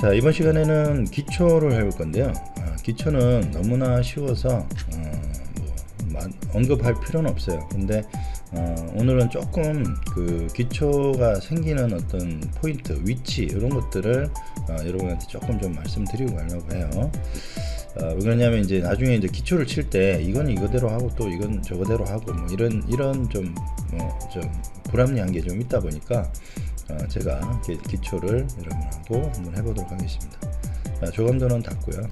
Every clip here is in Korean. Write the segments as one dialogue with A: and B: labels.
A: 자, 이번 시간에는 기초를 해볼 건데요. 기초는 너무나 쉬워서 언급할 필요는 없어요. 근데 오늘은 조금 그 기초가 생기는 어떤 포인트, 위치 이런 것들을 여러분한테 조금 좀 말씀드리고 가려고 해요. 왜 그러냐면 이제 나중에 이제 기초를 칠 때 이건 이거대로 하고 또 이건 저거대로 하고 뭐 이런 좀 불합리한 게 좀 있다 보니까 제가 기초를 여러분하고 한번 해보도록 하겠습니다. 자, 조감도는 닫고요.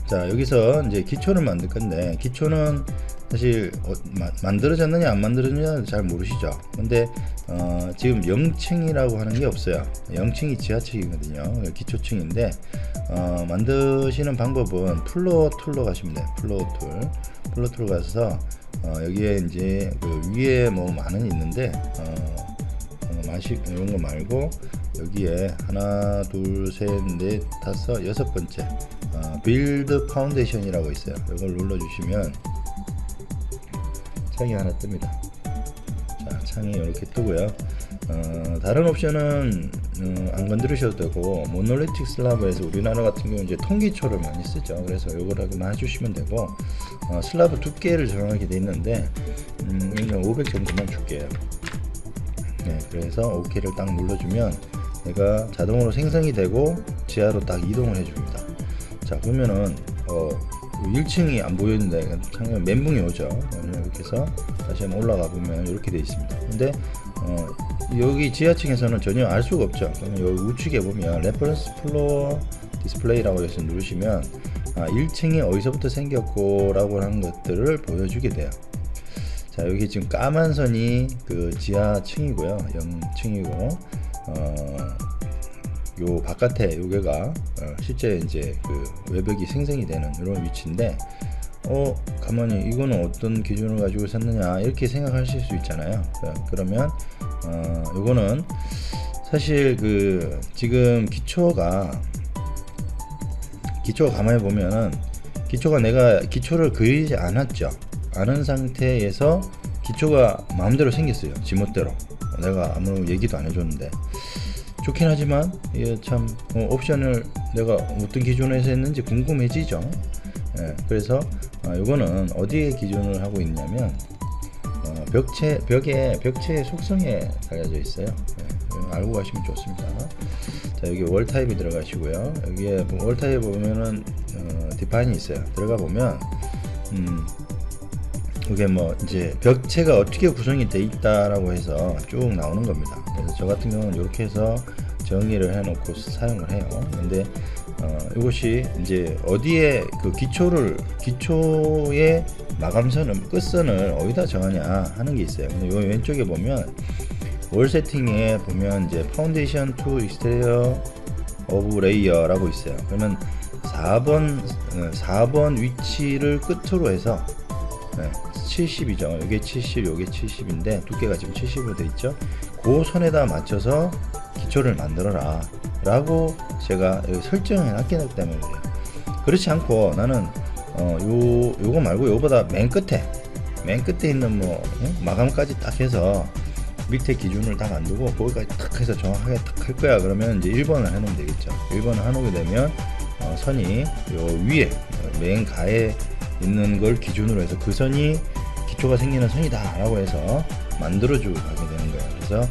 A: 자, 여기서 이제 기초를 만들 건데, 기초는 사실 만들어졌느냐 안 만들어졌느냐 잘 모르시죠. 근데 지금 0층이라고 하는 게 없어요. 0층이 지하층이거든요. 기초층인데 만드시는 방법은 플로어 툴로 가시면 돼요. 플로어 툴 가서 여기에 이제 그 위에 뭐 많은 있는데 이런 거 말고 여기에 하나 둘셋넷 다섯 여섯 번째 빌드 파운데이션이라고 있어요. 이걸 눌러주시면 창이 하나 뜹니다. 자, 창이 이렇게 뜨고요. 다른 옵션은 안 건드리셔도 되고, 모놀리틱 슬라브에서 우리나라 같은 경우 이제 통기초를 많이 쓰죠. 그래서 요거라고만 해주시면 되고, 슬라브 두께를 정하게 돼 있는데 500 정도만 줄게요. 네, 그래서 OK를 딱 눌러주면 얘가 자동으로 생성이 되고 지하로 딱 이동을 해줍니다. 자, 그러면은 1층이 안 보이는데 창문 멘붕이 오죠. 이렇게 해서 다시 한번 올라가 보면 이렇게 되어 있습니다. 근데 여기 지하층에서는 전혀 알 수가 없죠. 그러면 여기 우측에 보면 레퍼런스 플로어 디스플레이라고 해서 누르시면 1층이 어디서부터 생겼고 라고 하는 것들을 보여주게 돼요. 자, 여기 지금 까만 선이 그 지하층이고요. 0층이고 요 바깥에 요게가 실제 이제 그 외벽이 생성이 되는 이런 위치인데 가만히 이거는 어떤 기준을 가지고 샀느냐 이렇게 생각하실 수 있잖아요. 그러면 요거는 사실 그 지금 기초가 가만히 보면은 내가 기초를 그리지 않은 상태에서 기초가 마음대로 생겼어요. 지멋대로. 내가 아무 얘기도 안 해줬는데 좋긴 하지만 이게 참 옵션을 내가 어떤 기준에서 했는지 궁금해지죠. 그래서 이거는 어디에 기준을 하고 있냐면 벽체의 속성에 달려져 있어요. 알고 가시면 좋습니다. 자, 여기 월 타입이 들어가시고요. 여기에 월 타입 보면은 디파인이 있어요. 들어가 보면 이게 뭐 이제 벽체가 어떻게 구성이 돼 있다라고 해서 쭉 나오는 겁니다. 그래서 저 같은 경우는 이렇게 해서 정의를 해 놓고 사용을 해요. 근데 이것이 이제 어디에 그 기초의 마감선을 끝선을 어디다 정하냐 하는 게 있어요. 근데 요 왼쪽에 보면 월 세팅에 보면 이제 파운데이션 투 익스테리어 오브 레이어라고 있어요. 그러면 4번 위치를 끝으로 해서 70이죠. 이게 70, 요게 70인데 두께가 지금 70으로 돼 있죠. 그 선에다 맞춰서 기초를 만들어라 라고 제가 설정해 놨기 때문에 그래요. 그렇지 않고 나는 요거 말고 요거보다 맨 끝에 있는 뭐 마감까지 딱 해서 밑에 기준을 딱 안 두고 거기까지 딱 해서 정확하게 딱 할 거야. 그러면 이제 1번을 해놓으면 되겠죠. 1번을 해놓게 되면 선이 요 위에 맨 가에 있는 걸 기준으로 해서 그 선이 기초가 생기는 선이다 라고 해서 만들어주고 가게 되는 거예요. 그래서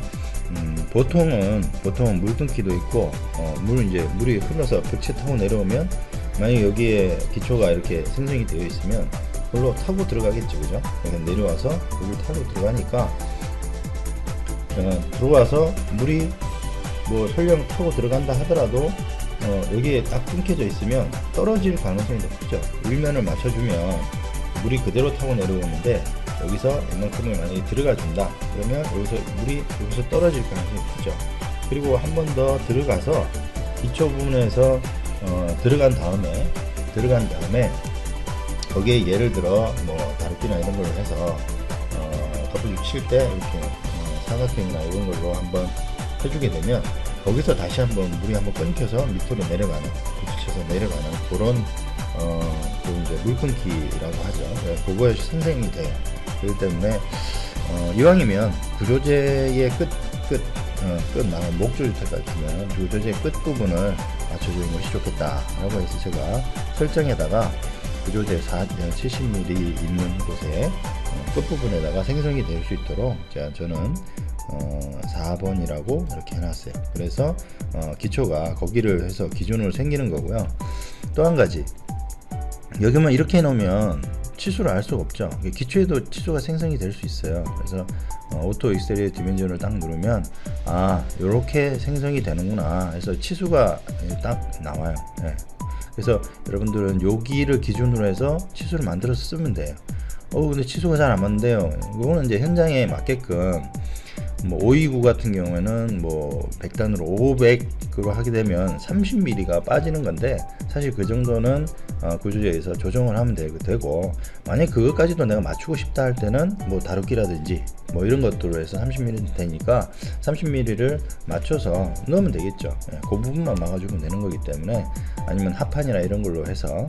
A: 보통은 물 끊기도 있고 물이 흘러서 벽체 타고 내려오면 만약에 여기에 기초가 이렇게 생성이 되어 있으면 그걸로 타고 들어가겠죠. 그죠? 그러니까 내려와서 여기 타고 들어가니까 들어와서 물이 뭐 설령 타고 들어간다 하더라도 여기에 딱 끊겨져 있으면 떨어질 가능성이 높죠. 일면을 맞춰주면 물이 그대로 타고 내려오는데 여기서 이만큼을 만약에 들어가 준다 그러면 여기서 떨어질 가능성이 크죠. 그리고 한 번 더 들어가서 기초 부분에서 들어간 다음에 거기에 예를 들어 뭐 다루기나 이런 걸로 해서 W 칠 때 이렇게 삼각형이나 이런 걸로 한번 해주게 되면 거기서 다시 한번 물이 한번 끊겨서 밑으로 내려가는, 부딪혀서 내려가는 그런 이제 물 끊기라고 하죠. 그거에 생성이 돼요. 그렇기 때문에 이왕이면 구조재의 끝 끝 나온 목줄 같으면 구조재 끝 부분을 맞춰주는 것이 좋겠다라고 해서 제가 설정에다가 구조재 70mm 있는 곳에 끝부분에다가 생성이 될 수 있도록 저는 4번이라고 이렇게 해놨어요. 그래서 기초가 거기를 해서 기준으로 생기는 거고요. 또 한 가지, 여기만 이렇게 해놓으면 치수를 알 수가 없죠. 기초에도 치수가 생성이 될 수 있어요. 그래서 오토 익스테리어 디멘전을 딱 누르면 이렇게 생성이 되는구나 해서 치수가 딱 나와요. 네. 그래서 여러분들은 여기를 기준으로 해서 치수를 만들어서 쓰면 돼요. 근데 치수가 잘 안 맞는데요. 이거는 이제 현장에 맞게끔 529 같은 경우에는 100단으로 500으로 하게 되면 30mm가 빠지는 건데, 사실 그 정도는 구조재에서 조정을 하면 되고, 만약 그것까지도 내가 맞추고 싶다 할 때는 다루기라든지 이런 것들로 해서 30mm 되니까 30mm를 맞춰서 넣으면 되겠죠. 그 부분만 막아주면 되는 거기 때문에, 아니면 합판이나 이런 걸로 해서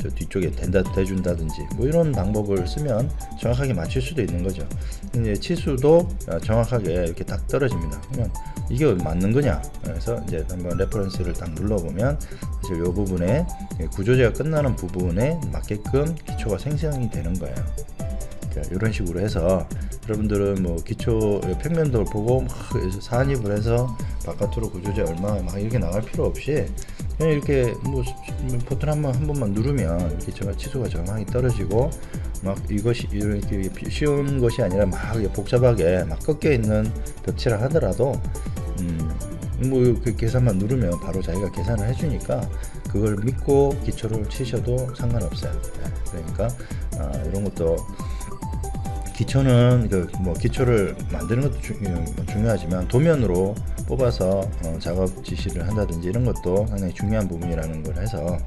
A: 저 뒤쪽에 대준다든지 이런 방법을 쓰면 정확하게 맞출 수도 있는 거죠. 이제 치수도 정확하게 이렇게 딱 떨어집니다. 그러면 이게 맞는 거냐? 그래서 이제 한번 레퍼런스를 딱 눌러보면 사실 이 부분에 구조재가 끝나는 부분에 맞게끔 기초가 생성이 되는 거예요. 이런 식으로 해서 여러분들은 기초 평면도를 보고 막 산입을 해서 바깥으로 구조재 얼마 막 이렇게 나갈 필요 없이 그냥 이렇게 버튼 한 번만 누르면 이렇게 치수가 정확히 떨어지고, 막 이것이 이렇게 쉬운 것이 아니라 막 복잡하게 막 꺾여 있는 벽체를 하더라도 그 계산만 누르면 바로 자기가 계산을 해주니까 그걸 믿고 기초를 치셔도 상관없어요. 그러니까 이런 것도 기초는 기초를 만드는 것도 중요하지만 도면으로 뽑아서 작업 지시를 한다든지 이런 것도 상당히 중요한 부분이라는 걸 해서,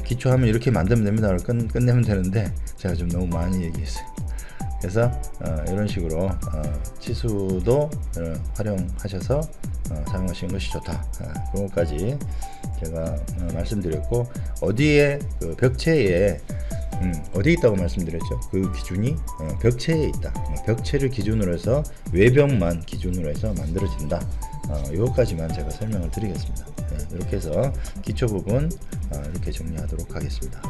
A: 기초하면 이렇게 만들면 됩니다. 끝내면 되는데 제가 좀 너무 많이 얘기했어요. 그래서 이런 식으로 치수도 활용하셔서 사용하시는 것이 좋다. 그런 것까지 제가 말씀드렸고, 어디에 벽체에 어디에 있다고 말씀드렸죠? 그 기준이 벽체에 있다. 벽체를 기준으로 해서 외벽만 기준으로 해서 만들어진다. 이것까지만 제가 설명을 드리겠습니다. 이렇게 해서 기초 부분 이렇게 정리하도록 하겠습니다.